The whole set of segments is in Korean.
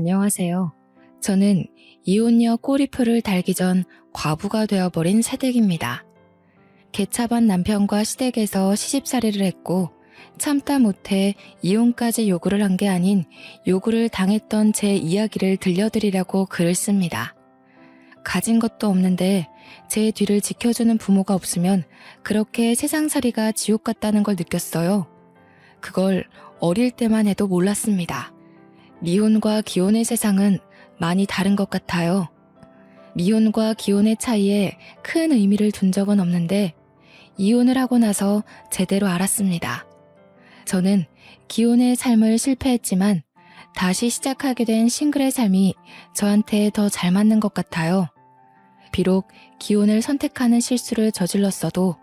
안녕하세요. 저는 이혼녀 꼬리표를 달기 전 과부가 되어버린 새댁입니다. 개차반 남편과 시댁에서 시집살이를 했고 참다 못해 이혼까지 요구를 한 게 아닌 요구를 당했던 제 이야기를 들려드리려고 글을 씁니다. 가진 것도 없는데 제 뒤를 지켜주는 부모가 없으면 그렇게 세상살이가 지옥 같다는 걸 느꼈어요. 그걸 어릴 때만 해도 몰랐습니다. 미혼과 기혼의 세상은 많이 다른 것 같아요. 미혼과 기혼의 차이에 큰 의미를 둔 적은 없는데 이혼을 하고 나서 제대로 알았습니다. 저는 기혼의 삶을 실패했지만 다시 시작하게 된 싱글의 삶이 저한테 더 잘 맞는 것 같아요. 비록 기혼을 선택하는 실수를 저질렀어도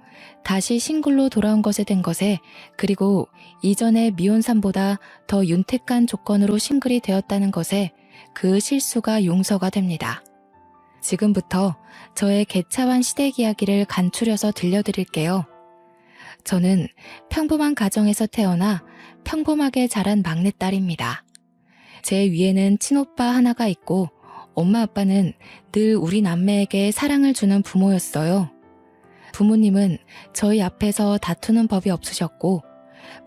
다시 싱글로 돌아온 것에 된 것에, 그리고 이전의 미혼 삶보다 더 윤택한 조건으로 싱글이 되었다는 것에 그 실수가 용서가 됩니다. 지금부터 저의 개차반 시댁 이야기를 간추려서 들려드릴게요. 저는 평범한 가정에서 태어나 평범하게 자란 막내딸입니다. 제 위에는 친오빠 하나가 있고 엄마 아빠는 늘 우리 남매에게 사랑을 주는 부모였어요. 부모님은 저희 앞에서 다투는 법이 없으셨고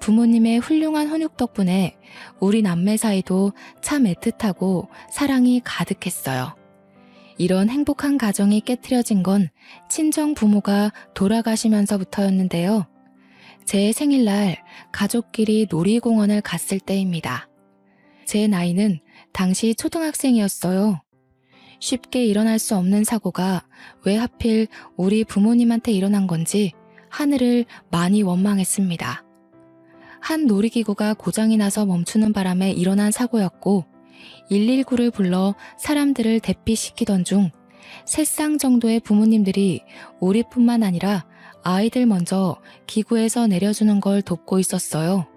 부모님의 훌륭한 훈육 덕분에 우리 남매 사이도 참 애틋하고 사랑이 가득했어요. 이런 행복한 가정이 깨트려진 건 친정 부모가 돌아가시면서부터였는데요. 제 생일날 가족끼리 놀이공원을 갔을 때입니다. 제 나이는 당시 초등학생이었어요. 쉽게 일어날 수 없는 사고가 왜 하필 우리 부모님한테 일어난 건지 하늘을 많이 원망했습니다. 한 놀이기구가 고장이 나서 멈추는 바람에 일어난 사고였고 119를 불러 사람들을 대피시키던 중 3쌍 정도의 부모님들이 우리뿐만 아니라 아이들 먼저 기구에서 내려주는 걸 돕고 있었어요.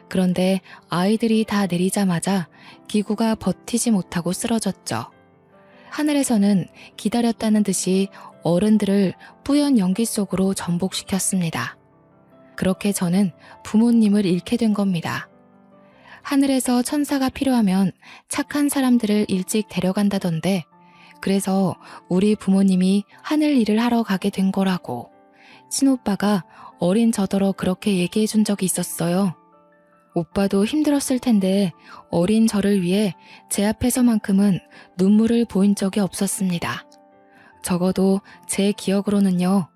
그런데 아이들이 다 내리자마자 기구가 버티지 못하고 쓰러졌죠. 하늘에서는 기다렸다는 듯이 어른들을 뿌연 연기 속으로 전복시켰습니다. 그렇게 저는 부모님을 잃게 된 겁니다. 하늘에서 천사가 필요하면 착한 사람들을 일찍 데려간다던데, 그래서 우리 부모님이 하늘 일을 하러 가게 된 거라고 친오빠가 어린 저더러 그렇게 얘기해 준 적이 있었어요. 오빠도 힘들었을 텐데 어린 저를 위해 제 앞에서만큼은 눈물을 보인 적이 없었습니다. 적어도 제 기억으로는요.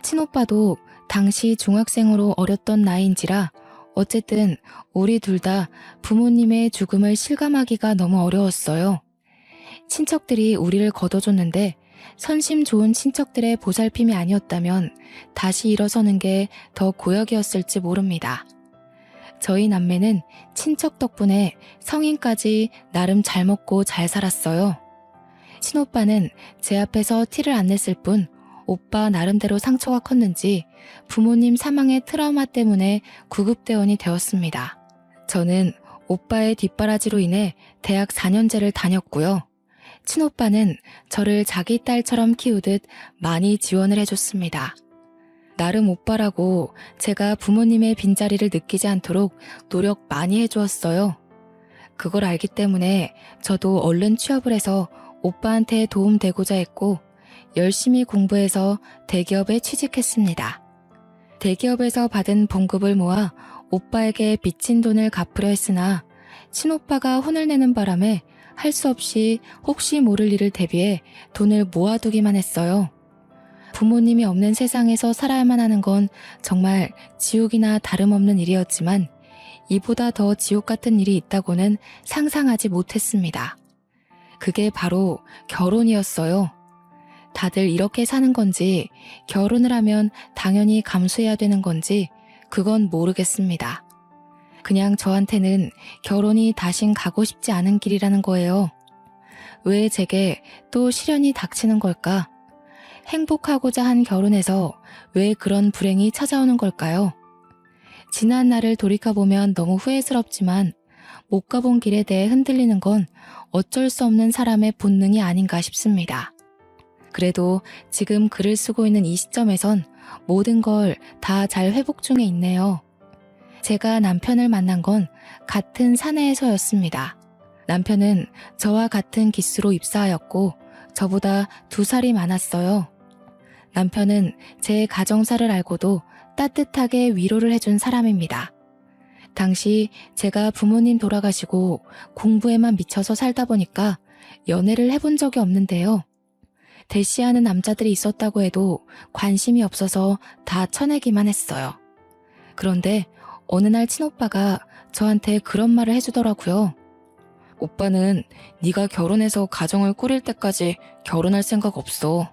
친오빠도 당시 중학생으로 어렸던 나이인지라 어쨌든 우리 둘 다 부모님의 죽음을 실감하기가 너무 어려웠어요. 친척들이 우리를 거둬줬는데 선심 좋은 친척들의 보살핌이 아니었다면 다시 일어서는 게 더 고역이었을지 모릅니다. 저희 남매는 친척 덕분에 성인까지 나름 잘 먹고 잘 살았어요. 친오빠는 제 앞에서 티를 안 냈을 뿐 오빠 나름대로 상처가 컸는지 부모님 사망의 트라우마 때문에 구급대원이 되었습니다. 저는 오빠의 뒷바라지로 인해 대학 4년제를 다녔고요. 친오빠는 저를 자기 딸처럼 키우듯 많이 지원을 해줬습니다. 나름 오빠라고 제가 부모님의 빈자리를 느끼지 않도록 노력 많이 해주었어요. 그걸 알기 때문에 저도 얼른 취업을 해서 오빠한테 도움되고자 했고 열심히 공부해서 대기업에 취직했습니다. 대기업에서 받은 봉급을 모아 오빠에게 빚진 돈을 갚으려 했으나 친오빠가 혼을 내는 바람에 할 수 없이 혹시 모를 일을 대비해 돈을 모아두기만 했어요. 부모님이 없는 세상에서 살아야만 하는 건 정말 지옥이나 다름없는 일이었지만 이보다 더 지옥 같은 일이 있다고는 상상하지 못했습니다. 그게 바로 결혼이었어요. 다들 이렇게 사는 건지 결혼을 하면 당연히 감수해야 되는 건지 그건 모르겠습니다. 그냥 저한테는 결혼이 다신 가고 싶지 않은 길이라는 거예요. 왜 제게 또 시련이 닥치는 걸까? 행복하고자 한 결혼에서 왜 그런 불행이 찾아오는 걸까요? 지난 날을 돌이켜보면 너무 후회스럽지만 못 가본 길에 대해 흔들리는 건 어쩔 수 없는 사람의 본능이 아닌가 싶습니다. 그래도 지금 글을 쓰고 있는 이 시점에선 모든 걸 다 잘 회복 중에 있네요. 제가 남편을 만난 건 같은 사내에서였습니다. 남편은 저와 같은 기수로 입사하였고 저보다 2살이 많았어요. 남편은 제 가정사를 알고도 따뜻하게 위로를 해준 사람입니다. 당시 제가 부모님 돌아가시고 공부에만 미쳐서 살다 보니까 연애를 해본 적이 없는데요. 대시하는 남자들이 있었다고 해도 관심이 없어서 다 쳐내기만 했어요. 그런데 어느 날 친오빠가 저한테 그런 말을 해주더라고요. 오빠는 네가 결혼해서 가정을 꾸릴 때까지 결혼할 생각 없어.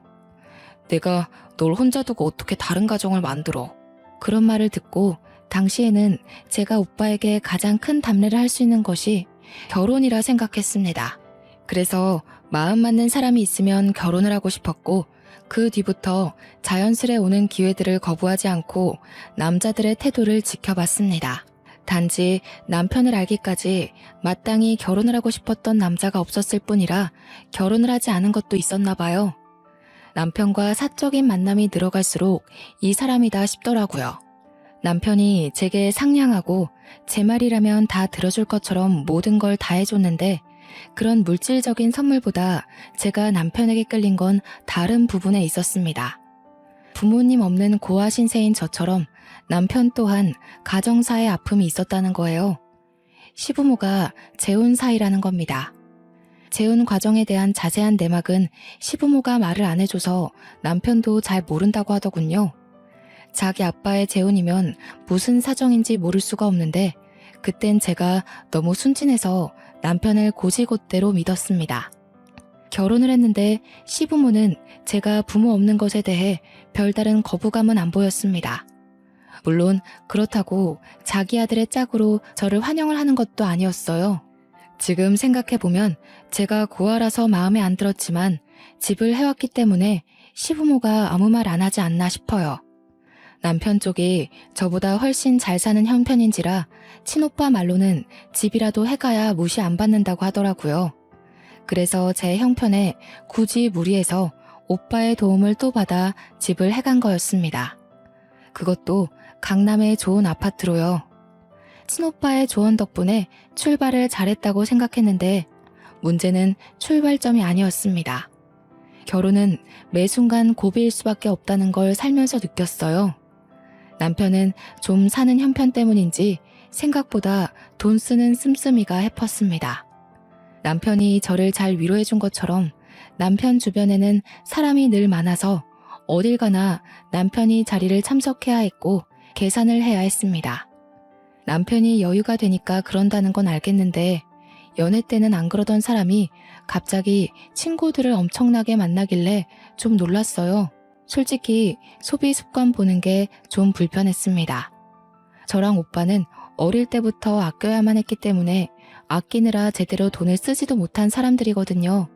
내가 널 혼자 두고 어떻게 다른 가정을 만들어. 그런 말을 듣고 당시에는 제가 오빠에게 가장 큰 담례를 할 수 있는 것이 결혼이라 생각했습니다. 그래서 마음 맞는 사람이 있으면 결혼을 하고 싶었고 그 뒤부터 자연스레 오는 기회들을 거부하지 않고 남자들의 태도를 지켜봤습니다. 단지 남편을 알기까지 마땅히 결혼을 하고 싶었던 남자가 없었을 뿐이라 결혼을 하지 않은 것도 있었나 봐요. 남편과 사적인 만남이 늘어갈수록 이 사람이다 싶더라고요. 남편이 제게 상냥하고 제 말이라면 다 들어줄 것처럼 모든 걸 다 해줬는데 그런 물질적인 선물보다 제가 남편에게 끌린 건 다른 부분에 있었습니다. 부모님 없는 고아 신세인 저처럼 남편 또한 가정사의 아픔이 있었다는 거예요. 시부모가 재혼 사이라는 겁니다. 재혼 과정에 대한 자세한 내막은 시부모가 말을 안 해줘서 남편도 잘 모른다고 하더군요. 자기 아빠의 재혼이면 무슨 사정인지 모를 수가 없는데 그땐 제가 너무 순진해서 남편을 고지곳대로 믿었습니다. 결혼을 했는데 시부모는 제가 부모 없는 것에 대해 별다른 거부감은 안 보였습니다. 물론 그렇다고 자기 아들의 짝으로 저를 환영을 하는 것도 아니었어요. 지금 생각해보면 제가 고아라서 마음에 안 들었지만 집을 해왔기 때문에 시부모가 아무 말 안 하지 않나 싶어요. 남편 쪽이 저보다 훨씬 잘 사는 형편인지라 친오빠 말로는 집이라도 해가야 무시 안 받는다고 하더라고요. 그래서 제 형편에 굳이 무리해서 오빠의 도움을 또 받아 집을 해간 거였습니다. 그것도 강남의 좋은 아파트로요. 친오빠의 조언 덕분에 출발을 잘했다고 생각했는데 문제는 출발점이 아니었습니다. 결혼은 매 순간 고비일 수밖에 없다는 걸 살면서 느꼈어요. 남편은 좀 사는 형편 때문인지 생각보다 돈 쓰는 씀씀이가 해펐습니다. 남편이 저를 잘 위로해준 것처럼 남편 주변에는 사람이 늘 많아서 어딜 가나 남편이 자리를 참석해야 했고 계산을 해야 했습니다. 남편이 여유가 되니까 그런다는 건 알겠는데 연애 때는 안 그러던 사람이 갑자기 친구들을 엄청나게 만나길래 좀 놀랐어요. 솔직히 소비 습관 보는 게 좀 불편했습니다. 저랑 오빠는 어릴 때부터 아껴야만 했기 때문에 아끼느라 제대로 돈을 쓰지도 못한 사람들이거든요.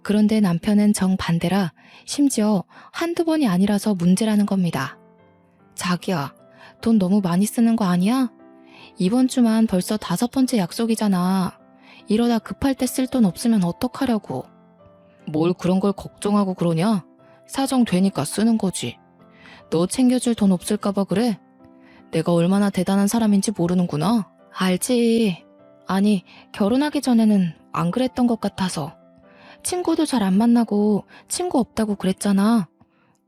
그런데 남편은 정반대라 심지어 한두 번이 아니라서 문제라는 겁니다. 자기야, 돈 너무 많이 쓰는 거 아니야? 이번 주만 벌써 5번째 약속이잖아. 이러다 급할 때 쓸 돈 없으면 어떡하려고. 뭘 그런 걸 걱정하고 그러냐? 사정 되니까 쓰는 거지. 너 챙겨줄 돈 없을까봐 그래? 내가 얼마나 대단한 사람인지 모르는구나. 알지. 아니, 결혼하기 전에는 안 그랬던 것 같아서. 친구도 잘 안 만나고 친구 없다고 그랬잖아.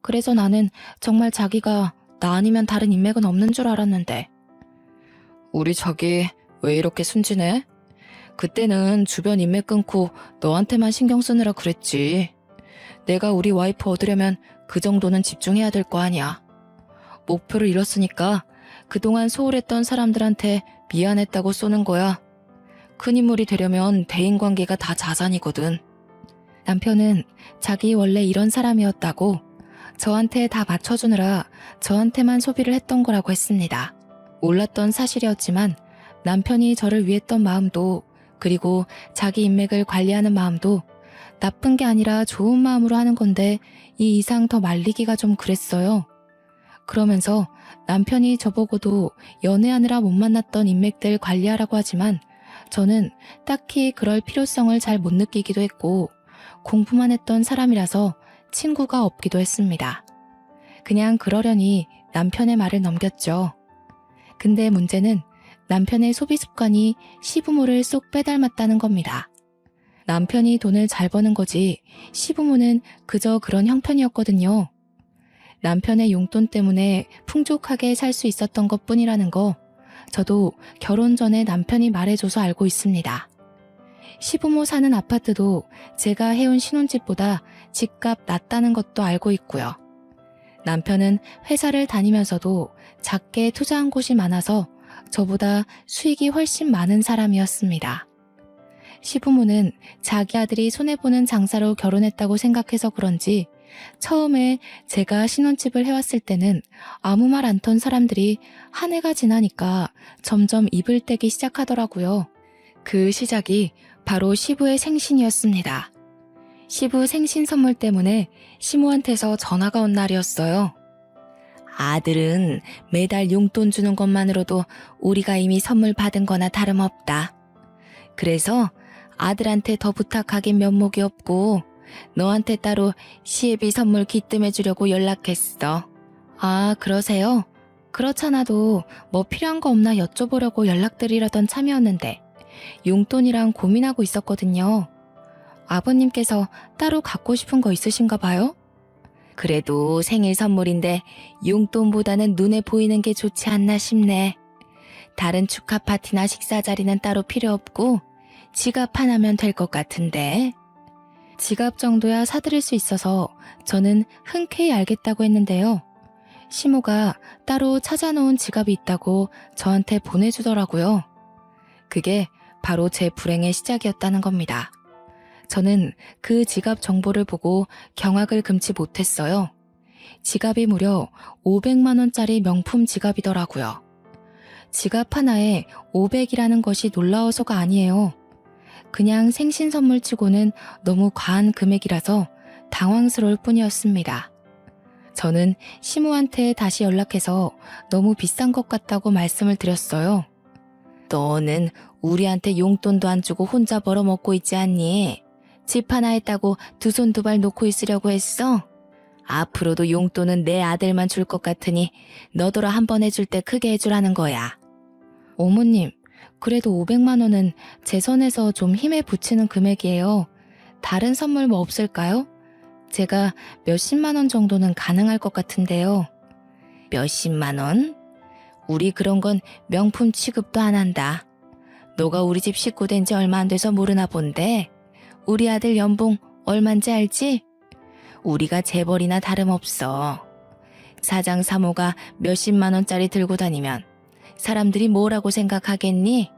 그래서 나는 정말 자기가 나 아니면 다른 인맥은 없는 줄 알았는데. 우리 자기 왜 이렇게 순진해? 그때는 주변 인맥 끊고 너한테만 신경 쓰느라 그랬지. 내가 우리 와이프 얻으려면 그 정도는 집중해야 될 거 아니야. 목표를 잃었으니까 그동안 소홀했던 사람들한테 미안했다고 쏘는 거야. 큰 인물이 되려면 대인관계가 다 자산이거든. 남편은 자기 원래 이런 사람이었다고 저한테 다 맞춰주느라 저한테만 소비를 했던 거라고 했습니다. 몰랐던 사실이었지만 남편이 저를 위했던 마음도 그리고 자기 인맥을 관리하는 마음도 나쁜 게 아니라 좋은 마음으로 하는 건데 이 이상 더 말리기가 좀 그랬어요. 그러면서 남편이 저보고도 연애하느라 못 만났던 인맥들 관리하라고 하지만 저는 딱히 그럴 필요성을 잘 못 느끼기도 했고 공부만 했던 사람이라서 친구가 없기도 했습니다. 그냥 그러려니 남편의 말을 넘겼죠. 근데 문제는 남편의 소비 습관이 시부모를 쏙 빼닮았다는 겁니다. 남편이 돈을 잘 버는 거지 시부모는 그저 그런 형편이었거든요. 남편의 용돈 때문에 풍족하게 살 수 있었던 것뿐이라는 거 저도 결혼 전에 남편이 말해줘서 알고 있습니다. 시부모 사는 아파트도 제가 해온 신혼집보다 집값 낮다는 것도 알고 있고요. 남편은 회사를 다니면서도 작게 투자한 곳이 많아서 저보다 수익이 훨씬 많은 사람이었습니다. 시부모는 자기 아들이 손해보는 장사로 결혼했다고 생각해서 그런지 처음에 제가 신혼집을 해왔을 때는 아무 말 안 턴 사람들이 한 해가 지나니까 점점 입을 떼기 시작하더라고요. 그 시작이 바로 시부의 생신이었습니다. 시부 생신 선물 때문에 시모한테서 전화가 온 날이었어요. 아들은 매달 용돈 주는 것만으로도 우리가 이미 선물 받은 거나 다름없다. 그래서 아들한테 더 부탁하긴 면목이 없고 너한테 따로 시애비 선물 기뜸해 주려고 연락했어. 아, 그러세요? 그렇잖아도 뭐 필요한 거 없나 여쭤보려고 연락드리려던 참이었는데 용돈이랑 고민하고 있었거든요. 아버님께서 따로 갖고 싶은 거 있으신가 봐요? 그래도 생일 선물인데 용돈보다는 눈에 보이는 게 좋지 않나 싶네. 다른 축하 파티나 식사 자리는 따로 필요 없고 지갑 하나면 될 것 같은데. 지갑 정도야 사드릴 수 있어서 저는 흔쾌히 알겠다고 했는데요. 시모가 따로 찾아놓은 지갑이 있다고 저한테 보내주더라고요. 그게 바로 제 불행의 시작이었다는 겁니다. 저는 그 지갑 정보를 보고 경악을 금치 못했어요. 지갑이 무려 500만 원짜리 명품 지갑이더라고요. 지갑 하나에 500이라는 것이 놀라워서가 아니에요. 그냥 생신 선물 치고는 너무 과한 금액이라서 당황스러울 뿐이었습니다. 저는 시모한테 다시 연락해서 너무 비싼 것 같다고 말씀을 드렸어요. 너는 우리한테 용돈도 안 주고 혼자 벌어먹고 있지 않니? 집 하나 했다고 두 손 두 발 놓고 있으려고 했어? 앞으로도 용돈은 내 아들만 줄 것 같으니 너더러 한 번 해줄 때 크게 해주라는 거야. 어머님, 그래도 500만 원은 제 선에서 좀 힘에 부치는 금액이에요. 다른 선물 뭐 없을까요? 제가 몇십만 원 정도는 가능할 것 같은데요. 몇십만 원? 우리 그런 건 명품 취급도 안 한다. 너가 우리 집 식구 된 지 얼마 안 돼서 모르나 본데 우리 아들 연봉 얼만지 알지? 우리가 재벌이나 다름없어. 사장 사모가 몇십만 원짜리 들고 다니면 사람들이 뭐라고 생각하겠니?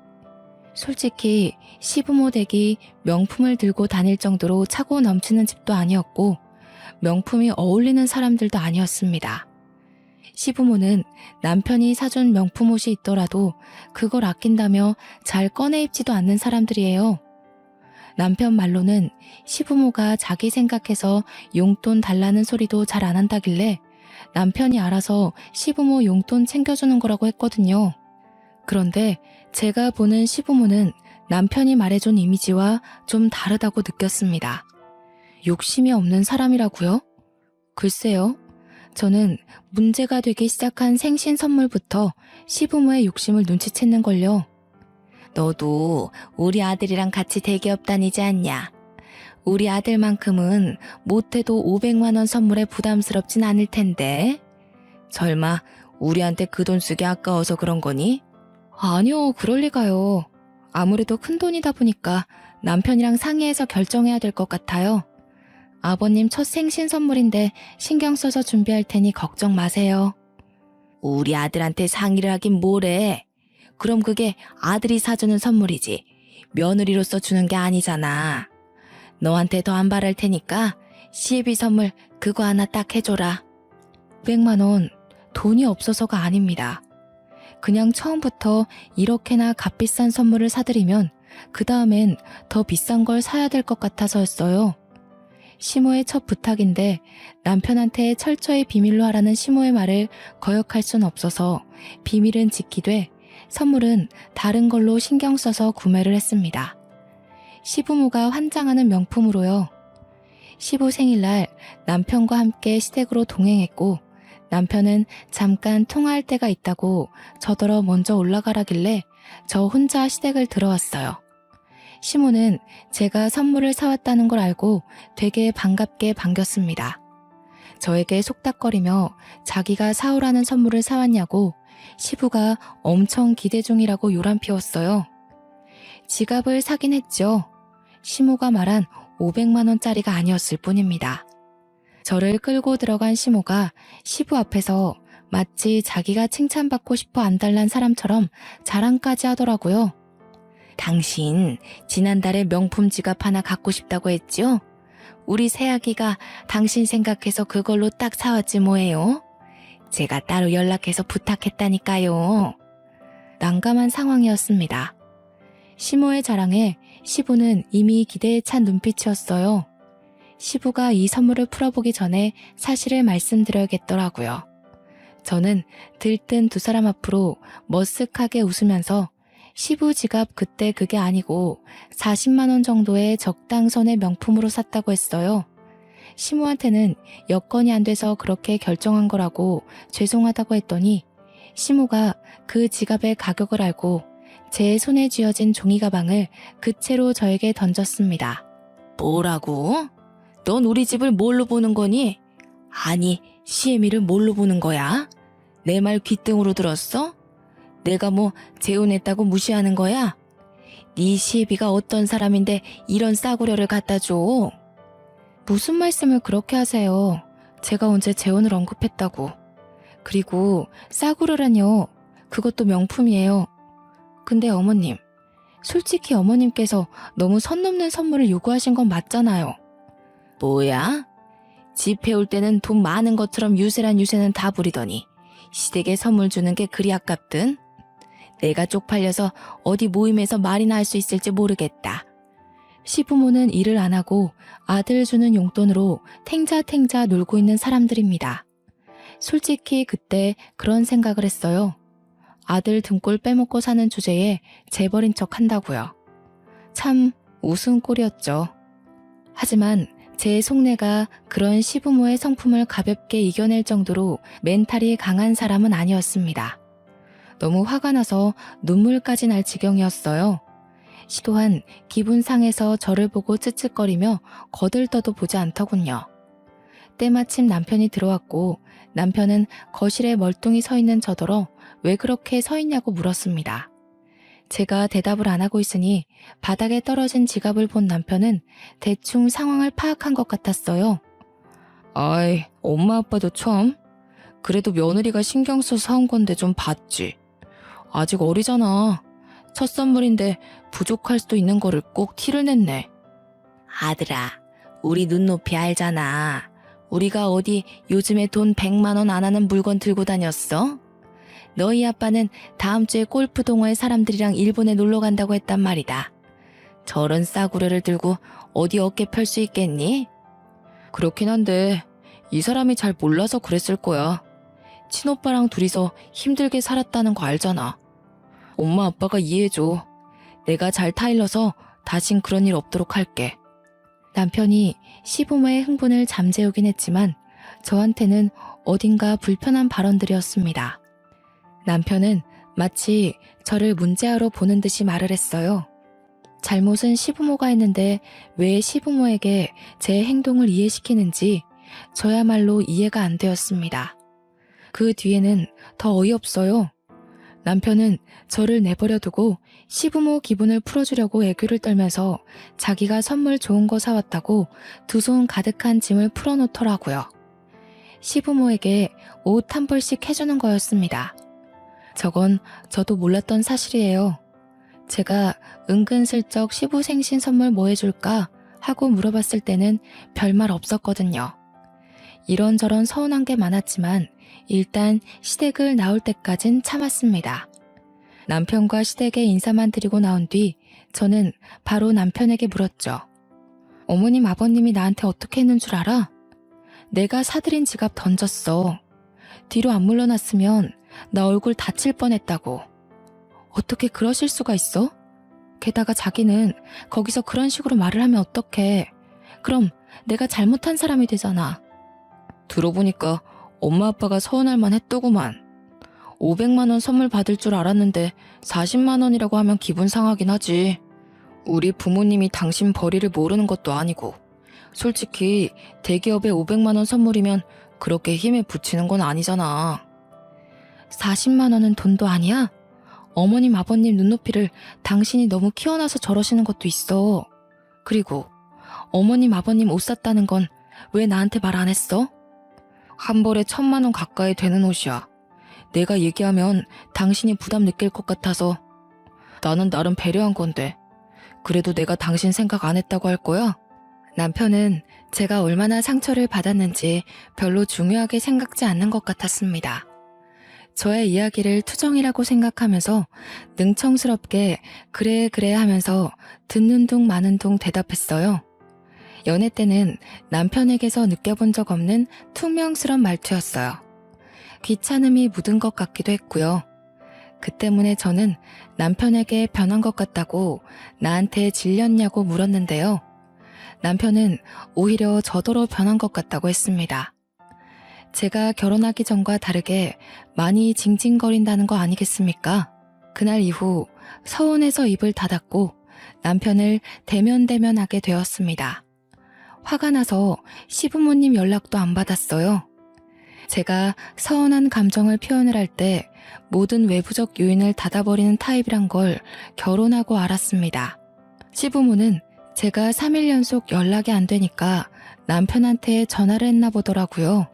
솔직히 시부모 댁이 명품을 들고 다닐 정도로 차고 넘치는 집도 아니었고 명품이 어울리는 사람들도 아니었습니다. 시부모는 남편이 사준 명품 옷이 있더라도 그걸 아낀다며 잘 꺼내 입지도 않는 사람들이에요. 남편 말로는 시부모가 자기 생각해서 용돈 달라는 소리도 잘 안 한다길래 남편이 알아서 시부모 용돈 챙겨주는 거라고 했거든요. 그런데 제가 보는 시부모는 남편이 말해준 이미지와 좀 다르다고 느꼈습니다. 욕심이 없는 사람이라고요? 글쎄요. 저는 문제가 되기 시작한 생신 선물부터 시부모의 욕심을 눈치챘는걸요. 너도 우리 아들이랑 같이 대기업 다니지 않냐? 우리 아들만큼은 못해도 500만 원 선물에 부담스럽진 않을 텐데. 설마 우리한테 그 돈 쓰기 아까워서 그런 거니? 아니요, 그럴 리가요. 아무래도 큰 돈이다 보니까 남편이랑 상의해서 결정해야 될 것 같아요. 아버님 첫 생신 선물인데 신경 써서 준비할 테니 걱정 마세요. 우리 아들한테 상의를 하긴 뭐래. 그럼 그게 아들이 사주는 선물이지 며느리로서 주는 게 아니잖아. 너한테 더 안 바랄 테니까 시애비 선물 그거 하나 딱 해줘라. 500만 원 돈이 없어서가 아닙니다. 그냥 처음부터 이렇게나 값비싼 선물을 사드리면 그 다음엔 더 비싼 걸 사야 될 것 같아서였어요. 시모의 첫 부탁인데 남편한테 철저히 비밀로 하라는 시모의 말을 거역할 순 없어서 비밀은 지키되 선물은 다른 걸로 신경 써서 구매를 했습니다. 시부모가 환장하는 명품으로요. 시부 생일날 남편과 함께 시댁으로 동행했고 남편은 잠깐 통화할 때가 있다고 저더러 먼저 올라가라길래 저 혼자 시댁을 들어왔어요. 시모는 제가 선물을 사왔다는 걸 알고 되게 반갑게 반겼습니다. 저에게 속닥거리며 자기가 사오라는 선물을 사왔냐고 시부가 엄청 기대 중이라고 요란 피웠어요. 지갑을 사긴 했죠. 시모가 말한 500만 원짜리가 아니었을 뿐입니다. 저를 끌고 들어간 시모가 시부 앞에서 마치 자기가 칭찬받고 싶어 안달난 사람처럼 자랑까지 하더라고요. 당신 지난달에 명품 지갑 하나 갖고 싶다고 했죠? 우리 새아기가 당신 생각해서 그걸로 딱 사왔지 뭐예요? 제가 따로 연락해서 부탁했다니까요. 난감한 상황이었습니다. 시모의 자랑에 시부는 이미 기대에 찬 눈빛이었어요. 시부가 이 선물을 풀어보기 전에 사실을 말씀드려야겠더라고요. 저는 들뜬 두 사람 앞으로 머쓱하게 웃으면서 시부 지갑 그때 그게 아니고 40만 원 정도의 적당선의 명품으로 샀다고 했어요. 시모한테는 여건이 안 돼서 그렇게 결정한 거라고 죄송하다고 했더니 시모가 그 지갑의 가격을 알고 제 손에 쥐어진 종이 가방을 그 채로 저에게 던졌습니다. 뭐라고? 넌 우리 집을 뭘로 보는 거니? 아니, 시애미를 뭘로 보는 거야? 내 말 귓등으로 들었어? 내가 뭐 재혼했다고 무시하는 거야? 네 시애비가 어떤 사람인데 이런 싸구려를 갖다 줘? 무슨 말씀을 그렇게 하세요? 제가 언제 재혼을 언급했다고. 그리고 싸구려라뇨. 그것도 명품이에요. 근데 어머님, 솔직히 어머님께서 너무 선 넘는 선물을 요구하신 건 맞잖아요. 뭐야? 집 해올 때는 돈 많은 것처럼 유세란 유세는 다 부리더니 시댁에 선물 주는 게 그리 아깝든? 내가 쪽팔려서 어디 모임에서 말이나 할 수 있을지 모르겠다. 시부모는 일을 안 하고 아들 주는 용돈으로 탱자탱자 놀고 있는 사람들입니다. 솔직히 그때 그런 생각을 했어요. 아들 등골 빼먹고 사는 주제에 재벌인 척 한다고요. 참 우스운 꼴이었죠. 하지만 제 속내가 그런 시부모의 성품을 가볍게 이겨낼 정도로 멘탈이 강한 사람은 아니었습니다. 너무 화가 나서 눈물까지 날 지경이었어요. 시 또한 기분 상해서 저를 보고 쯧쯧거리며 거들떠도 보지 않더군요. 때마침 남편이 들어왔고 남편은 거실에 멀뚱히 서 있는 저더러 왜 그렇게 서 있냐고 물었습니다. 제가 대답을 안 하고 있으니 바닥에 떨어진 지갑을 본 남편은 대충 상황을 파악한 것 같았어요. 아이, 엄마 아빠도 처음? 그래도 며느리가 신경 써서 사온 건데 좀 봤지. 아직 어리잖아. 첫 선물인데 부족할 수도 있는 거를 꼭 티를 냈네. 아들아, 우리 눈높이 알잖아. 우리가 어디 요즘에 돈 100만 원 안 하는 물건 들고 다녔어? 너희 아빠는 다음 주에 골프 동호회 사람들이랑 일본에 놀러 간다고 했단 말이다. 저런 싸구려를 들고 어디 어깨 펼 수 있겠니? 그렇긴 한데 이 사람이 잘 몰라서 그랬을 거야. 친오빠랑 둘이서 힘들게 살았다는 거 알잖아. 엄마 아빠가 이해해줘. 내가 잘 타일러서 다신 그런 일 없도록 할게. 남편이 시부모의 흥분을 잠재우긴 했지만 저한테는 어딘가 불편한 발언들이었습니다. 남편은 마치 저를 문제아로 보는 듯이 말을 했어요. 잘못은 시부모가 했는데 왜 시부모에게 제 행동을 이해시키는지 저야말로 이해가 안 되었습니다. 그 뒤에는 더 어이없어요. 남편은 저를 내버려 두고 시부모 기분을 풀어주려고 애교를 떨면서 자기가 선물 좋은 거 사왔다고 두 손 가득한 짐을 풀어놓더라고요. 시부모에게 옷 한 벌씩 해주는 거였습니다. 저건 저도 몰랐던 사실이에요. 제가 은근슬쩍 시부 생신 선물 뭐 해줄까 하고 물어봤을 때는 별말 없었거든요. 이런저런 서운한 게 많았지만 일단 시댁을 나올 때까진 참았습니다. 남편과 시댁에 인사만 드리고 나온 뒤 저는 바로 남편에게 물었죠. 어머님 아버님이 나한테 어떻게 했는 줄 알아? 내가 사들인 지갑 던졌어. 뒤로 안 물러났으면 나 얼굴 다칠 뻔했다고. 어떻게 그러실 수가 있어? 게다가 자기는 거기서 그런 식으로 말을 하면 어떡해. 그럼 내가 잘못한 사람이 되잖아. 들어보니까 엄마 아빠가 서운할 만했더구만. 500만 원 선물 받을 줄 알았는데 40만 원이라고 하면 기분 상하긴 하지. 우리 부모님이 당신 벌이를 모르는 것도 아니고 솔직히 대기업에 500만 원 선물이면 그렇게 힘에 부치는 건 아니잖아. 40만 원은 돈도 아니야? 어머님 아버님 눈높이를 당신이 너무 키워놔서 저러시는 것도 있어. 그리고 어머님 아버님 옷 샀다는 건 왜 나한테 말 안 했어? 한 벌에 1,000만 원 가까이 되는 옷이야. 내가 얘기하면 당신이 부담 느낄 것 같아서 나는 나름 배려한 건데 그래도 내가 당신 생각 안 했다고 할 거야? 남편은 제가 얼마나 상처를 받았는지 별로 중요하게 생각지 않는 것 같았습니다. 저의 이야기를 투정이라고 생각하면서 능청스럽게 그래 그래 하면서 듣는 둥 마는 둥 대답했어요. 연애 때는 남편에게서 느껴본 적 없는 퉁명스런 말투였어요. 귀찮음이 묻은 것 같기도 했고요. 그 때문에 저는 남편에게 변한 것 같다고 나한테 질렸냐고 물었는데요. 남편은 오히려 저더러 변한 것 같다고 했습니다. 제가 결혼하기 전과 다르게 많이 징징거린다는 거 아니겠습니까? 그날 이후 서운해서 입을 닫았고 남편을 대면대면하게 되었습니다. 화가 나서 시부모님 연락도 안 받았어요. 제가 서운한 감정을 표현을 할 때 모든 외부적 요인을 닫아버리는 타입이란 걸 결혼하고 알았습니다. 시부모는 제가 3일 연속 연락이 안 되니까 남편한테 전화를 했나 보더라고요.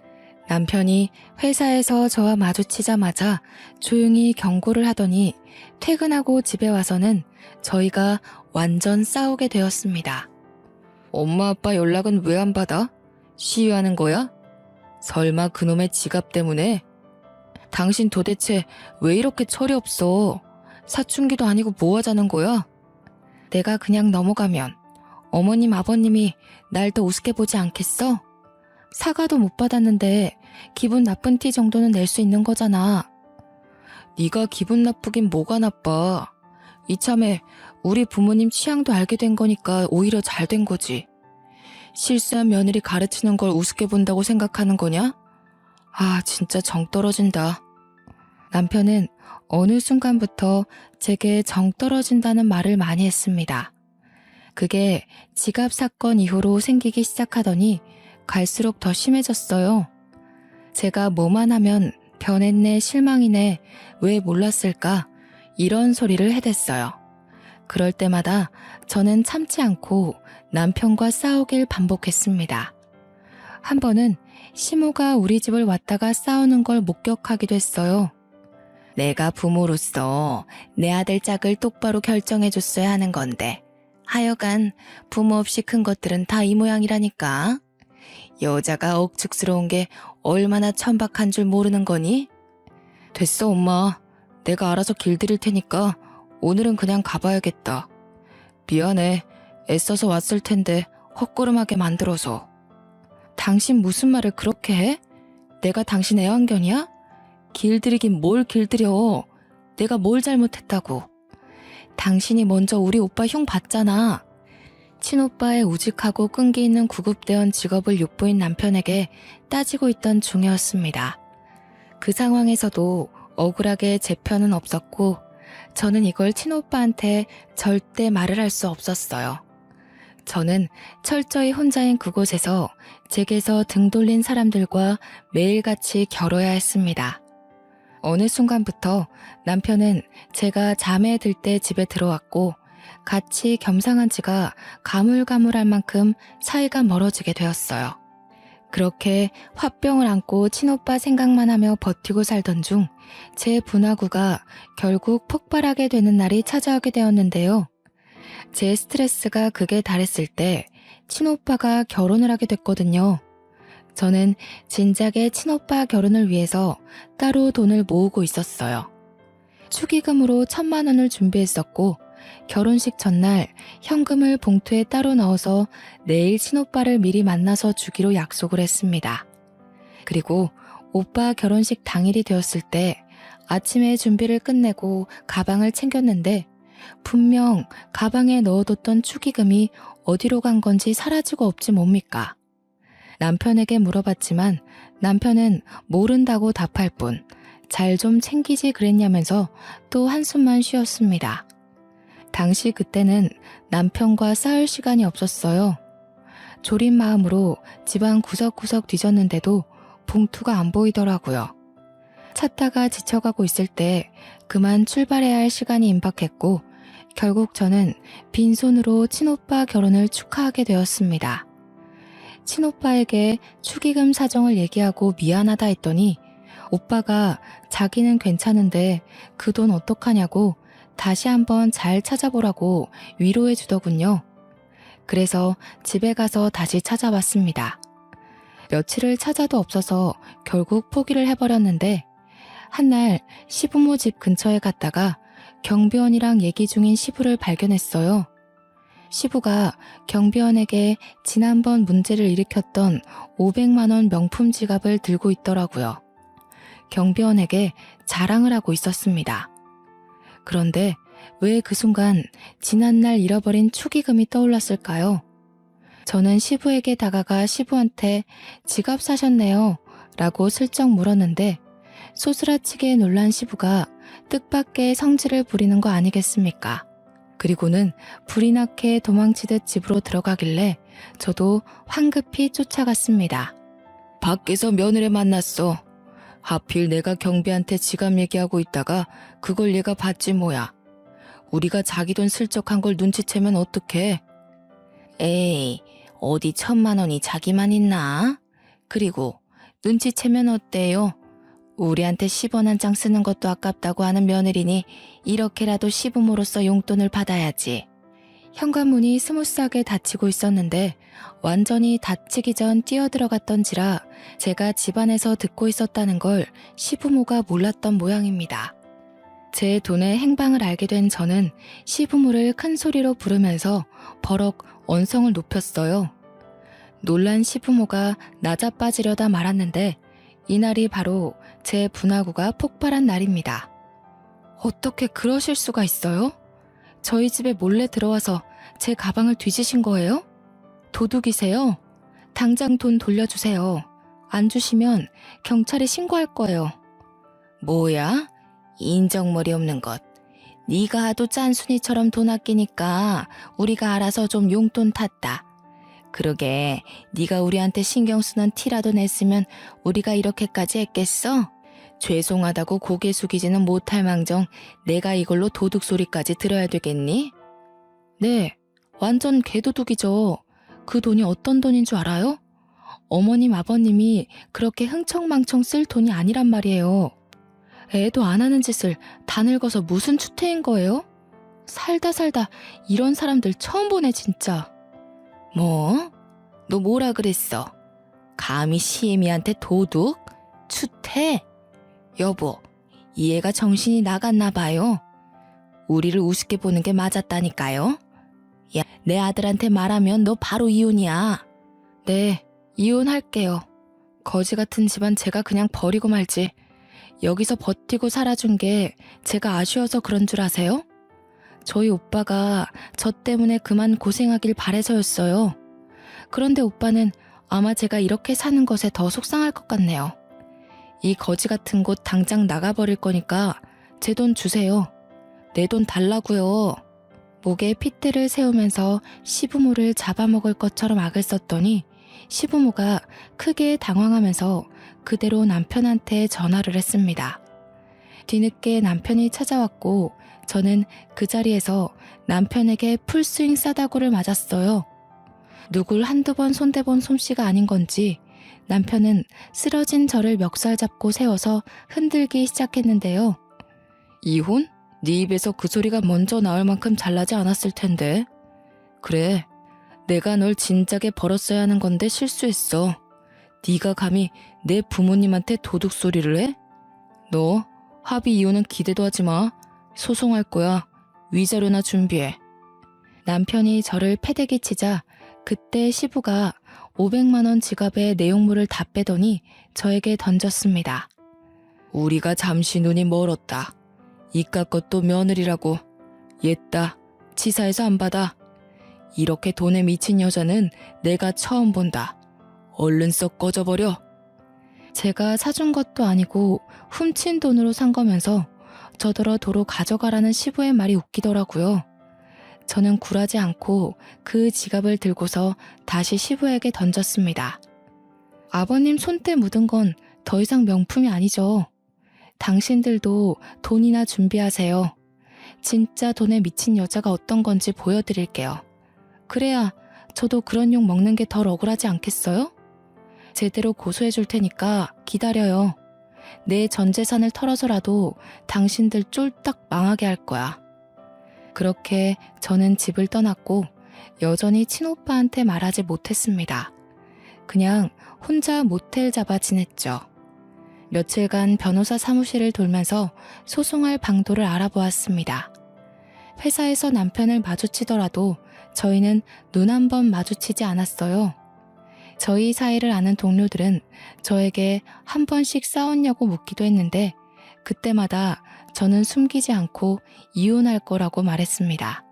남편이 회사에서 저와 마주치자마자 조용히 경고를 하더니 퇴근하고 집에 와서는 저희가 완전 싸우게 되었습니다. 엄마 아빠 연락은 왜 안 받아? 시위하는 거야? 설마 그놈의 지갑 때문에? 당신 도대체 왜 이렇게 철이 없어? 사춘기도 아니고 뭐 하자는 거야? 내가 그냥 넘어가면 어머님 아버님이 날 더 우습게 보지 않겠어? 사과도 못 받았는데 기분 나쁜 티 정도는 낼 수 있는 거잖아. 네가 기분 나쁘긴 뭐가 나빠. 이참에 우리 부모님 취향도 알게 된 거니까 오히려 잘 된 거지. 실수한 며느리 가르치는 걸 우습게 본다고 생각하는 거냐? 아, 진짜 정 떨어진다. 남편은 어느 순간부터 제게 정 떨어진다는 말을 많이 했습니다. 그게 지갑 사건 이후로 생기기 시작하더니 갈수록 더 심해졌어요. 제가 뭐만 하면 변했네, 실망이네, 왜 몰랐을까? 이런 소리를 해댔어요. 그럴 때마다 저는 참지 않고 남편과 싸우길 반복했습니다. 한 번은 시모가 우리 집을 왔다가 싸우는 걸 목격하기도 했어요. 내가 부모로서 내 아들 짝을 똑바로 결정해줬어야 하는 건데 하여간 부모 없이 큰 것들은 다 이 모양이라니까. 여자가 억측스러운 게 얼마나 천박한 줄 모르는 거니? 됐어 엄마. 내가 알아서 길들일 테니까 오늘은 그냥 가봐야겠다. 미안해. 애써서 왔을 텐데 헛걸음하게 만들어서. 당신 무슨 말을 그렇게 해? 내가 당신 애완견이야? 길들이긴 뭘 길들여. 내가 뭘 잘못했다고. 당신이 먼저 우리 오빠 흉 봤잖아. 친오빠의 우직하고 끈기 있는 구급대원 직업을 욕보인 남편에게 따지고 있던 중이었습니다. 그 상황에서도 억울하게 제 편은 없었고 저는 이걸 친오빠한테 절대 말을 할 수 없었어요. 저는 철저히 혼자인 그곳에서 제게서 등 돌린 사람들과 매일같이 겨뤄야 했습니다. 어느 순간부터 남편은 제가 잠에 들 때 집에 들어왔고 같이 겸상한 지가 가물가물할 만큼 사이가 멀어지게 되었어요. 그렇게 화병을 안고 친오빠 생각만 하며 버티고 살던 중 제 분화구가 결국 폭발하게 되는 날이 찾아오게 되었는데요. 제 스트레스가 극에 달했을 때 친오빠가 결혼을 하게 됐거든요. 저는 진작에 친오빠 결혼을 위해서 따로 돈을 모으고 있었어요. 축의금으로 1,000만 원을 준비했었고 결혼식 전날 현금을 봉투에 따로 넣어서 내일 친오빠를 미리 만나서 주기로 약속을 했습니다. 그리고 오빠 결혼식 당일이 되었을 때 아침에 준비를 끝내고 가방을 챙겼는데 분명 가방에 넣어뒀던 축의금이 어디로 간 건지 사라지고 없지 뭡니까? 남편에게 물어봤지만 남편은 모른다고 답할 뿐 잘 좀 챙기지 그랬냐면서 또 한숨만 쉬었습니다. 당시 그때는 남편과 싸울 시간이 없었어요. 졸인 마음으로 집안 구석구석 뒤졌는데도 봉투가 안 보이더라고요. 찾다가 지쳐가고 있을 때 그만 출발해야 할 시간이 임박했고 결국 저는 빈손으로 친오빠 결혼을 축하하게 되었습니다. 친오빠에게 축의금 사정을 얘기하고 미안하다 했더니 오빠가 자기는 괜찮은데 그 돈 어떡하냐고 다시 한번 잘 찾아보라고 위로해 주더군요. 그래서 집에 가서 다시 찾아봤습니다. 며칠을 찾아도 없어서 결국 포기를 해버렸는데 한날 시부모 집 근처에 갔다가 경비원이랑 얘기 중인 시부를 발견했어요. 시부가 경비원에게 지난번 문제를 일으켰던 500만 원 명품 지갑을 들고 있더라고요. 경비원에게 자랑을 하고 있었습니다. 그런데 왜 그 순간 지난날 잃어버린 축의금이 떠올랐을까요? 저는 시부에게 다가가 시부한테 지갑 사셨네요 라고 슬쩍 물었는데 소스라치게 놀란 시부가 뜻밖의 성질을 부리는 거 아니겠습니까? 그리고는 불이 나게 도망치듯 집으로 들어가길래 저도 황급히 쫓아갔습니다. 밖에서 며느리 만났어. 하필 내가 경비한테 지갑 얘기하고 있다가 그걸 얘가 봤지 뭐야. 우리가 자기 돈 슬쩍 한 걸 눈치채면 어떡해? 에이, 어디 1,000만 원이 자기만 있나? 그리고 눈치채면 어때요? 우리한테 10원 한 장 쓰는 것도 아깝다고 하는 며느리니 이렇게라도 시부모로서 용돈을 받아야지. 현관문이 스무스하게 닫히고 있었는데 완전히 닫히기 전 뛰어들어갔던지라 제가 집안에서 듣고 있었다는 걸 시부모가 몰랐던 모양입니다. 제 돈의 행방을 알게 된 저는 시부모를 큰 소리로 부르면서 버럭 언성을 높였어요. 놀란 시부모가 나자빠지려다 말았는데 이날이 바로 제 분화구가 폭발한 날입니다. 어떻게 그러실 수가 있어요? 저희 집에 몰래 들어와서 제 가방을 뒤지신 거예요? 도둑이세요? 당장 돈 돌려주세요. 안 주시면 경찰에 신고할 거예요. 뭐야? 인정머리 없는 것. 네가 하도 짠순이처럼 돈 아끼니까 우리가 알아서 좀 용돈 탔다. 그러게 네가 우리한테 신경 쓰는 티라도 냈으면 우리가 이렇게까지 했겠어? 죄송하다고 고개 숙이지는 못할 망정 내가 이걸로 도둑 소리까지 들어야 되겠니? 네, 완전 개도둑이죠. 그 돈이 어떤 돈인 줄 알아요? 어머님 아버님이 그렇게 흥청망청 쓸 돈이 아니란 말이에요. 애도 안 하는 짓을 다 늙어서 무슨 추태인 거예요? 살다 이런 사람들 처음 보네 진짜. 뭐? 너 뭐라 그랬어? 감히 시애미한테 도둑? 추태? 여보, 이 애가 정신이 나갔나 봐요. 우리를 우습게 보는 게 맞았다니까요. 야, 내 아들한테 말하면 너 바로 이혼이야. 네, 이혼할게요. 거지 같은 집안 제가 그냥 버리고 말지. 여기서 버티고 살아준 게 제가 아쉬워서 그런 줄 아세요? 저희 오빠가 저 때문에 그만 고생하길 바래서였어요. 그런데 오빠는 아마 제가 이렇게 사는 것에 더 속상할 것 같네요. 이 거지 같은 곳 당장 나가버릴 거니까 제 돈 주세요. 내 돈 달라고요. 목에 핏대를 세우면서 시부모를 잡아먹을 것처럼 악을 썼더니 시부모가 크게 당황하면서 그대로 남편한테 전화를 했습니다. 뒤늦게 남편이 찾아왔고 저는 그 자리에서 남편에게 풀스윙 싸다구를 맞았어요. 누굴 한두 번 손대본 솜씨가 아닌 건지 남편은 쓰러진 저를 멱살 잡고 세워서 흔들기 시작했는데요. 이혼? 네 입에서 그 소리가 먼저 나올 만큼 잘나지 않았을 텐데. 그래, 내가 널 진작에 벌었어야 하는 건데 실수했어. 네가 감히 내 부모님한테 도둑 소리를 해? 너 합의 이혼은 기대도 하지 마. 소송할 거야. 위자료나 준비해. 남편이 저를 패대기 치자 그때 시부가 500만 원 지갑에 내용물을 다 빼더니 저에게 던졌습니다. 우리가 잠시 눈이 멀었다. 이깟 것도 며느리라고. 옛다. 치사해서 안 받아. 이렇게 돈에 미친 여자는 내가 처음 본다. 얼른 썩 꺼져버려. 제가 사준 것도 아니고 훔친 돈으로 산 거면서 저더러 도로 가져가라는 시부의 말이 웃기더라고요. 저는 굴하지 않고 그 지갑을 들고서 다시 시부에게 던졌습니다. 아버님 손때 묻은 건 더 이상 명품이 아니죠. 당신들도 돈이나 준비하세요. 진짜 돈에 미친 여자가 어떤 건지 보여드릴게요. 그래야 저도 그런 욕 먹는 게 덜 억울하지 않겠어요? 제대로 고소해 줄 테니까 기다려요. 내 전 재산을 털어서라도 당신들 쫄딱 망하게 할 거야. 그렇게 저는 집을 떠났고 여전히 친오빠한테 말하지 못했습니다. 그냥 혼자 모텔 잡아 지냈죠. 며칠간 변호사 사무실을 돌면서 소송할 방도를 알아보았습니다. 회사에서 남편을 마주치더라도 저희는 눈 한 번 마주치지 않았어요. 저희 사이를 아는 동료들은 저에게 한 번씩 싸웠냐고 묻기도 했는데 그때마다 저는 숨기지 않고 이혼할 거라고 말했습니다.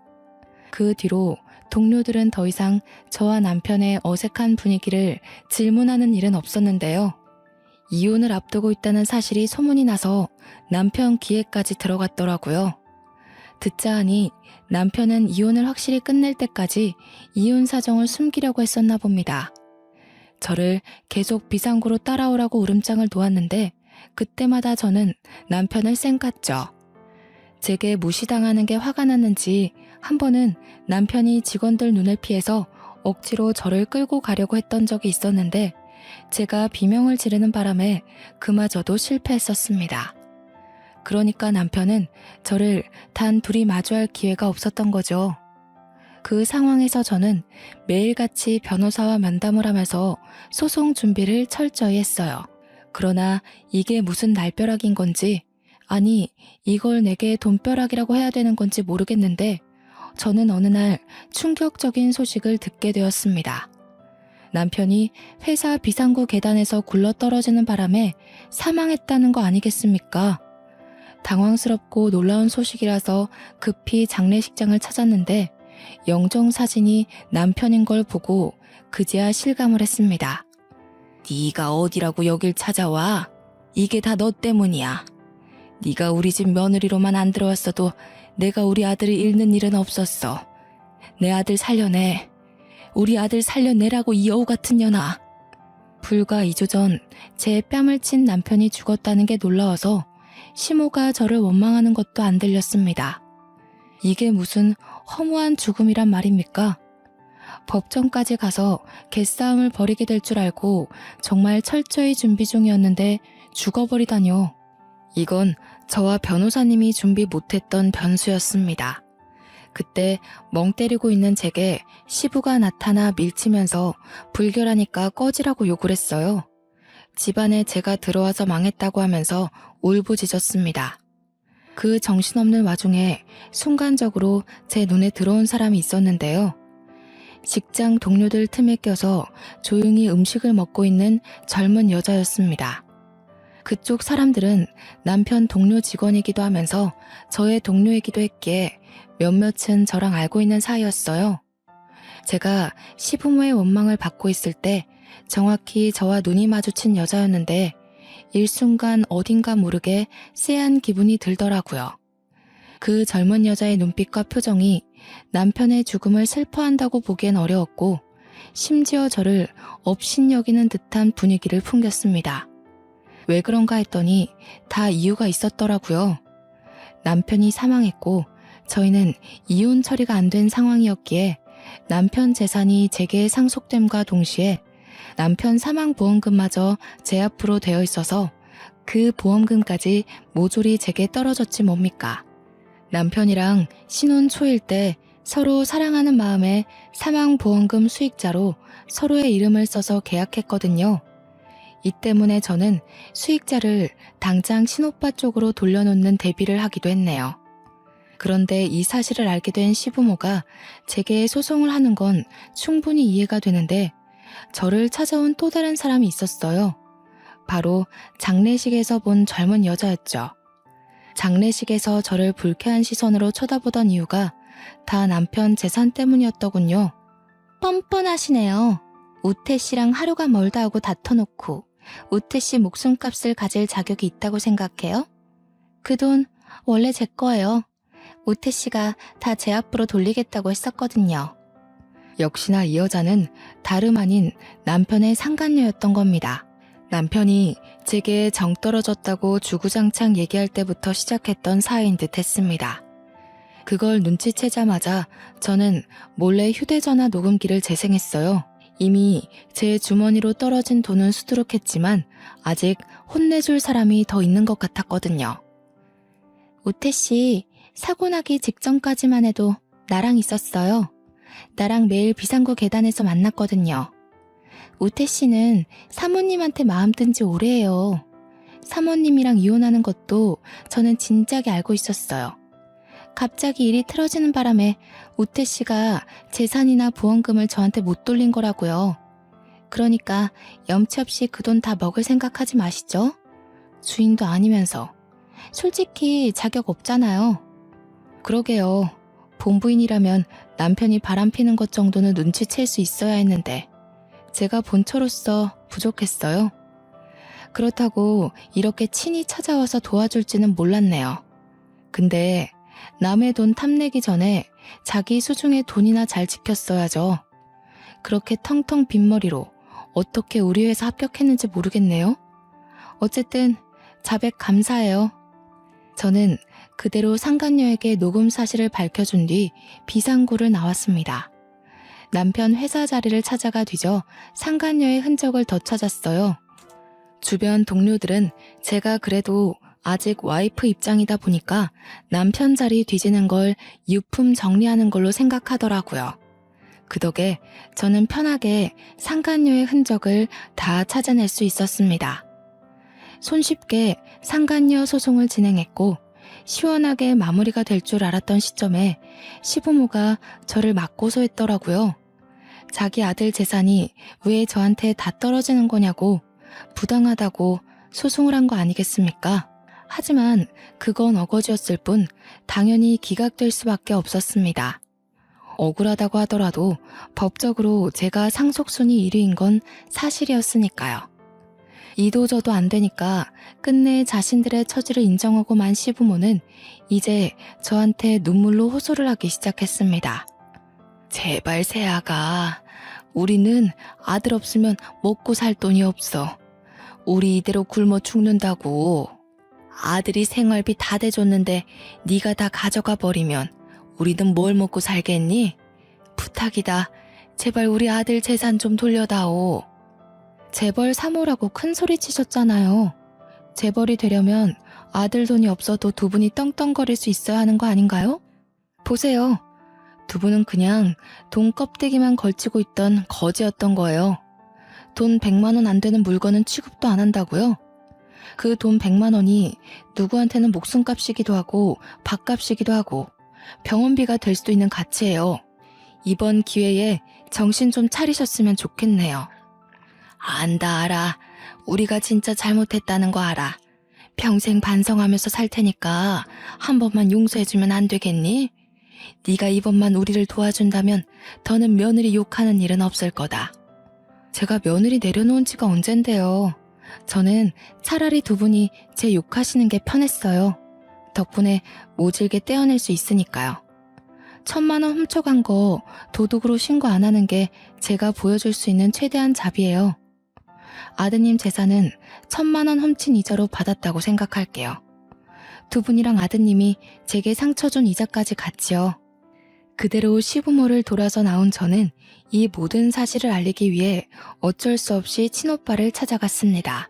그 뒤로 동료들은 더 이상 저와 남편의 어색한 분위기를 질문하는 일은 없었는데요. 이혼을 앞두고 있다는 사실이 소문이 나서 남편 귀에까지 들어갔더라고요. 듣자 하니 남편은 이혼을 확실히 끝낼 때까지 이혼 사정을 숨기려고 했었나 봅니다. 저를 계속 비상구로 따라오라고 울음장을 놓았는데 그때마다 저는 남편을 쌩깠죠. 제게 무시당하는 게 화가 났는지 한 번은 남편이 직원들 눈을 피해서 억지로 저를 끌고 가려고 했던 적이 있었는데 제가 비명을 지르는 바람에 그마저도 실패했었습니다. 그러니까 남편은 저를 단 둘이 마주할 기회가 없었던 거죠. 그 상황에서 저는 매일같이 변호사와 면담을 하면서 소송 준비를 철저히 했어요. 그러나 이게 무슨 날벼락인 건지, 아니 이걸 내게 돈벼락이라고 해야 되는 건지 모르겠는데 저는 어느 날 충격적인 소식을 듣게 되었습니다. 남편이 회사 비상구 계단에서 굴러떨어지는 바람에 사망했다는 거 아니겠습니까? 당황스럽고 놀라운 소식이라서 급히 장례식장을 찾았는데 영정사진이 남편인 걸 보고 그제야 실감을 했습니다. 네가 어디라고 여길 찾아와? 이게 다 너 때문이야. 네가 우리 집 며느리로만 안 들어왔어도 내가 우리 아들을 잃는 일은 없었어. 내 아들 살려내. 우리 아들 살려내라고 이 여우 같은 년아. 불과 2주 전 제 뺨을 친 남편이 죽었다는 게 놀라워서 시모가 저를 원망하는 것도 안 들렸습니다. 이게 무슨 허무한 죽음이란 말입니까? 법정까지 가서 개싸움을 벌이게 될 줄 알고 정말 철저히 준비 중이었는데 죽어버리다뇨. 이건 저와 변호사님이 준비 못했던 변수였습니다. 그때 멍 때리고 있는 제게 시부가 나타나 밀치면서 불결하니까 꺼지라고 욕을 했어요. 집안에 제가 들어와서 망했다고 하면서 울부짖었습니다. 그 정신없는 와중에 순간적으로 제 눈에 들어온 사람이 있었는데요. 직장 동료들 틈에 껴서 조용히 음식을 먹고 있는 젊은 여자였습니다. 그쪽 사람들은 남편 동료 직원이기도 하면서 저의 동료이기도 했기에 몇몇은 저랑 알고 있는 사이였어요. 제가 시부모의 원망을 받고 있을 때 정확히 저와 눈이 마주친 여자였는데 일순간 어딘가 모르게 쎄한 기분이 들더라고요. 그 젊은 여자의 눈빛과 표정이 남편의 죽음을 슬퍼한다고 보기엔 어려웠고 심지어 저를 업신여기는 듯한 분위기를 풍겼습니다. 왜 그런가 했더니 다 이유가 있었더라고요. 남편이 사망했고 저희는 이혼 처리가 안 된 상황이었기에 남편 재산이 제게 상속됨과 동시에 남편 사망보험금마저 제 앞으로 되어 있어서 그 보험금까지 모조리 제게 떨어졌지 뭡니까. 남편이랑 신혼 초일 때 서로 사랑하는 마음에 사망보험금 수익자로 서로의 이름을 써서 계약했거든요. 이 때문에 저는 수익자를 당장 신오빠 쪽으로 돌려놓는 대비를 하기도 했네요. 그런데 이 사실을 알게 된 시부모가 제게 소송을 하는 건 충분히 이해가 되는데 저를 찾아온 또 다른 사람이 있었어요. 바로 장례식에서 본 젊은 여자였죠. 장례식에서 저를 불쾌한 시선으로 쳐다보던 이유가 다 남편 재산 때문이었더군요. 뻔뻔하시네요. 우태 씨랑 하루가 멀다 하고 다퉈놓고 우태 씨 목숨값을 가질 자격이 있다고 생각해요? 그 돈 원래 제 거예요. 우태 씨가 다 제 앞으로 돌리겠다고 했었거든요. 역시나 이 여자는 다름 아닌 남편의 상간녀였던 겁니다. 남편이 제게 정 떨어졌다고 주구장창 얘기할 때부터 시작했던 사이인 듯 했습니다. 그걸 눈치채자마자 저는 몰래 휴대전화 녹음기를 재생했어요. 이미 제 주머니로 떨어진 돈은 수두룩했지만 아직 혼내줄 사람이 더 있는 것 같았거든요. 우태 씨, 사고 나기 직전까지만 해도 나랑 있었어요. 나랑 매일 비상구 계단에서 만났거든요. 우태 씨는 사모님한테 마음 뜬 지 오래예요. 사모님이랑 이혼하는 것도 저는 진작에 알고 있었어요. 갑자기 일이 틀어지는 바람에 우태 씨가 재산이나 보험금을 저한테 못 돌린 거라고요. 그러니까 염치 없이 그 돈 다 먹을 생각하지 마시죠. 주인도 아니면서. 솔직히 자격 없잖아요. 그러게요. 본부인이라면 남편이 바람피는 것 정도는 눈치챌 수 있어야 했는데 제가 본처로서 부족했어요. 그렇다고 이렇게 친히 찾아와서 도와줄지는 몰랐네요. 근데 남의 돈 탐내기 전에 자기 수중에 돈이나 잘 지켰어야죠. 그렇게 텅텅 빈머리로 어떻게 우리 회사 합격했는지 모르겠네요. 어쨌든 자백 감사해요. 저는 그대로 상간녀에게 녹음 사실을 밝혀준 뒤 비상구를 나왔습니다. 남편 회사 자리를 찾아가 뒤져 상간녀의 흔적을 더 찾았어요. 주변 동료들은 제가 그래도 아직 와이프 입장이다 보니까 남편 자리 뒤지는 걸 유품 정리하는 걸로 생각하더라고요. 그 덕에 저는 편하게 상간녀의 흔적을 다 찾아낼 수 있었습니다. 손쉽게 상간녀 소송을 진행했고 시원하게 마무리가 될 줄 알았던 시점에 시부모가 저를 맞고소했더라고요. 자기 아들 재산이 왜 저한테 다 떨어지는 거냐고 부당하다고 소송을 한 거 아니겠습니까? 하지만 그건 어거지였을 뿐 당연히 기각될 수밖에 없었습니다. 억울하다고 하더라도 법적으로 제가 상속순위 1위인 건 사실이었으니까요. 이도저도 안 되니까 끝내 자신들의 처지를 인정하고 만 시부모는 이제 저한테 눈물로 호소를 하기 시작했습니다. 제발 새아가, 우리는 아들 없으면 먹고 살 돈이 없어. 우리 이대로 굶어 죽는다고. 아들이 생활비 다 대줬는데 네가 다 가져가 버리면 우리는 뭘 먹고 살겠니? 부탁이다. 제발 우리 아들 재산 좀 돌려다오. 재벌 사모라고 큰 소리 치셨잖아요. 재벌이 되려면 아들 돈이 없어도 두 분이 떵떵거릴 수 있어야 하는 거 아닌가요? 보세요. 두 분은 그냥 돈 껍데기만 걸치고 있던 거지였던 거예요. 돈 100만 원 안 되는 물건은 취급도 안 한다고요? 그 돈 100만 원이 누구한테는 목숨값이기도 하고 밥값이기도 하고 병원비가 될 수도 있는 가치예요. 이번 기회에 정신 좀 차리셨으면 좋겠네요. 안다 알아. 우리가 진짜 잘못했다는 거 알아. 평생 반성하면서 살 테니까 한 번만 용서해주면 안 되겠니? 네가 이번만 우리를 도와준다면 더는 며느리 욕하는 일은 없을 거다. 제가 며느리 내려놓은 지가 언젠데요. 저는 차라리 두 분이 제 욕하시는 게 편했어요. 덕분에 모질게 떼어낼 수 있으니까요. 1000만 원 훔쳐간 거 도둑으로 신고 안 하는 게 제가 보여줄 수 있는 최대한 자비예요. 아드님 재산은 1000만 원 훔친 이자로 받았다고 생각할게요. 두 분이랑 아드님이 제게 상처 준 이자까지 같이요. 그대로 시부모를 돌아서 나온 저는 이 모든 사실을 알리기 위해 어쩔 수 없이 친오빠를 찾아갔습니다.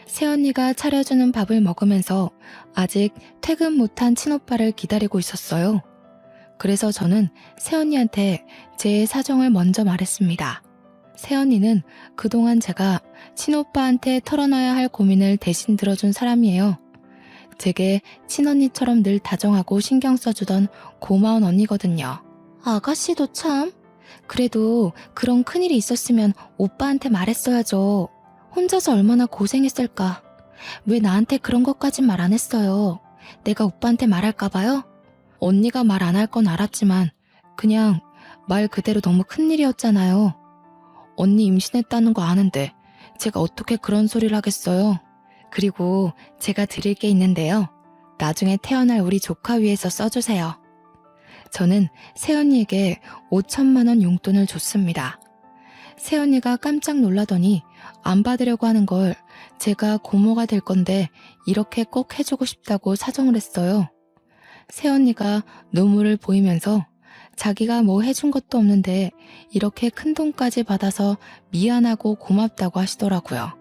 새언니가 차려주는 밥을 먹으면서 아직 퇴근 못한 친오빠를 기다리고 있었어요. 그래서 저는 새언니한테 제 사정을 먼저 말했습니다. 새언니는 그동안 제가 친오빠한테 털어놔야 할 고민을 대신 들어준 사람이에요. 제게 친언니처럼 늘 다정하고 신경 써주던 고마운 언니거든요. 아가씨도 참. 그래도 그런 큰일이 있었으면 오빠한테 말했어야죠. 혼자서 얼마나 고생했을까. 왜 나한테 그런 것까진 말 안 했어요. 내가 오빠한테 말할까봐요? 언니가 말 안 할 건 알았지만 그냥 말 그대로 너무 큰일이었잖아요. 언니 임신했다는 거 아는데 제가 어떻게 그런 소리를 하겠어요. 그리고 제가 드릴 게 있는데요. 나중에 태어날 우리 조카 위해서 써주세요. 저는 새언니에게 5천만 원 용돈을 줬습니다. 새언니가 깜짝 놀라더니 안 받으려고 하는 걸 제가 고모가 될 건데 이렇게 꼭 해주고 싶다고 사정을 했어요. 새언니가 눈물을 보이면서 자기가 뭐 해준 것도 없는데 이렇게 큰 돈까지 받아서 미안하고 고맙다고 하시더라고요.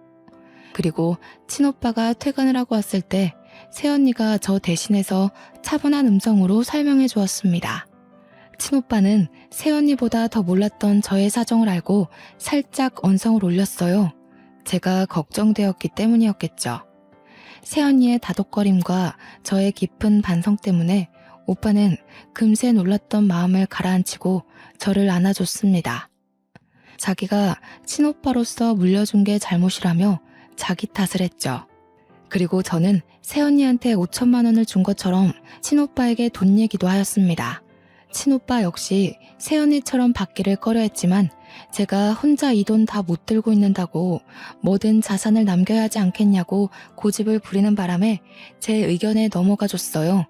그리고 친오빠가 퇴근을 하고 왔을 때 새언니가 저 대신해서 차분한 음성으로 설명해 주었습니다. 친오빠는 새언니보다 더 몰랐던 저의 사정을 알고 살짝 언성을 올렸어요. 제가 걱정되었기 때문이었겠죠. 새언니의 다독거림과 저의 깊은 반성 때문에 오빠는 금세 놀랐던 마음을 가라앉히고 저를 안아줬습니다. 자기가 친오빠로서 물려준 게 잘못이라며 자기 탓을 했죠. 그리고 저는 새언니한테 5천만 원을 준 것처럼 친오빠에게 돈 얘기도 하였습니다. 친오빠 역시 새언니처럼 받기를 꺼려했지만 제가 혼자 이 돈 다 못 들고 있는다고 뭐든 자산을 남겨야 하지 않겠냐고 고집을 부리는 바람에 제 의견에 넘어가 줬어요.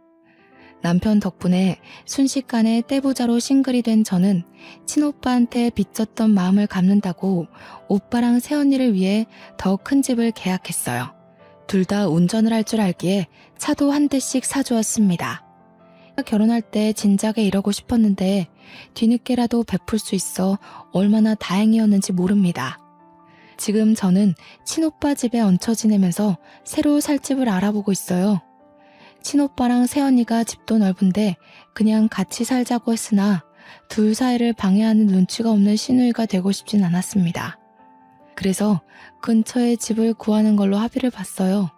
남편 덕분에 순식간에 떼부자로 싱글이 된 저는 친오빠한테 빚졌던 마음을 갚는다고 오빠랑 새언니를 위해 더 큰 집을 계약했어요. 둘 다 운전을 할 줄 알기에 차도 한 대씩 사주었습니다. 결혼할 때 진작에 이러고 싶었는데 뒤늦게라도 베풀 수 있어 얼마나 다행이었는지 모릅니다. 지금 저는 친오빠 집에 얹혀 지내면서 새로 살 집을 알아보고 있어요. 친오빠랑 새언니가 집도 넓은데 그냥 같이 살자고 했으나 둘 사이를 방해하는 눈치가 없는 시누이가 되고 싶진 않았습니다. 그래서 근처에 집을 구하는 걸로 합의를 봤어요.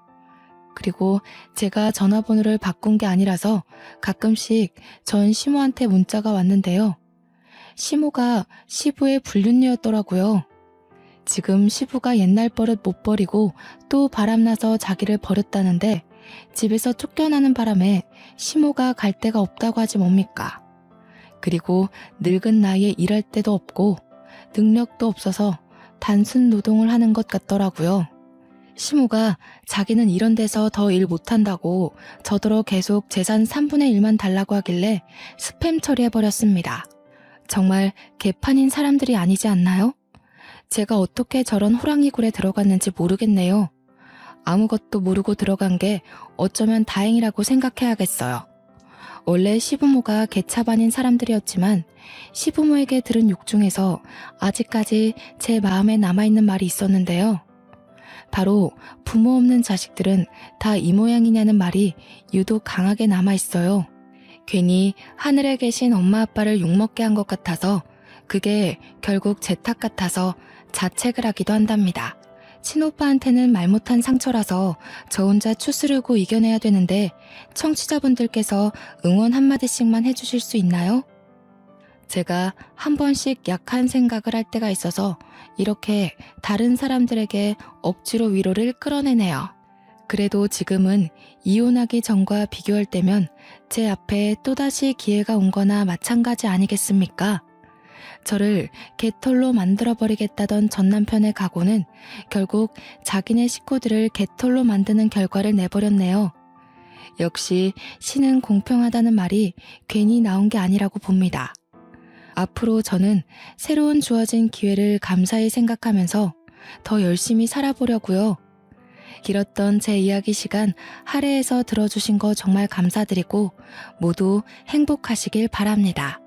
그리고 제가 전화번호를 바꾼 게 아니라서 가끔씩 전 시모한테 문자가 왔는데요. 시모가 시부의 불륜녀였더라고요. 지금 시부가 옛날 버릇 못 버리고 또 바람나서 자기를 버렸다는데 집에서 쫓겨나는 바람에 시모가 갈 데가 없다고 하지 뭡니까. 그리고 늙은 나이에 일할 데도 없고 능력도 없어서 단순 노동을 하는 것 같더라고요. 시모가 자기는 이런 데서 더 일 못한다고 저더러 계속 재산 3분의 1만 달라고 하길래 스팸 처리해버렸습니다. 정말 개판인 사람들이 아니지 않나요? 제가 어떻게 저런 호랑이 굴에 들어갔는지 모르겠네요. 아무것도 모르고 들어간 게 어쩌면 다행이라고 생각해야겠어요. 원래 시부모가 개차반인 사람들이었지만 시부모에게 들은 욕 중에서 아직까지 제 마음에 남아있는 말이 있었는데요. 바로 부모 없는 자식들은 다 이 모양이냐는 말이 유독 강하게 남아있어요. 괜히 하늘에 계신 엄마 아빠를 욕먹게 한 것 같아서 그게 결국 제 탓 같아서 자책을 하기도 한답니다. 친오빠한테는 말 못한 상처라서 저 혼자 추스르고 이겨내야 되는데 청취자분들께서 응원 한마디씩만 해주실 수 있나요? 제가 한 번씩 약한 생각을 할 때가 있어서 이렇게 다른 사람들에게 억지로 위로를 끌어내네요. 그래도 지금은 이혼하기 전과 비교할 때면 제 앞에 또다시 기회가 온 거나 마찬가지 아니겠습니까? 저를 개털로 만들어버리겠다던 전 남편의 각오는 결국 자기네 식구들을 개털로 만드는 결과를 내버렸네요. 역시 신은 공평하다는 말이 괜히 나온 게 아니라고 봅니다. 앞으로 저는 새로운 주어진 기회를 감사히 생각하면서 더 열심히 살아보려고요. 길었던 제 이야기 시간 할애해서 들어주신 거 정말 감사드리고 모두 행복하시길 바랍니다.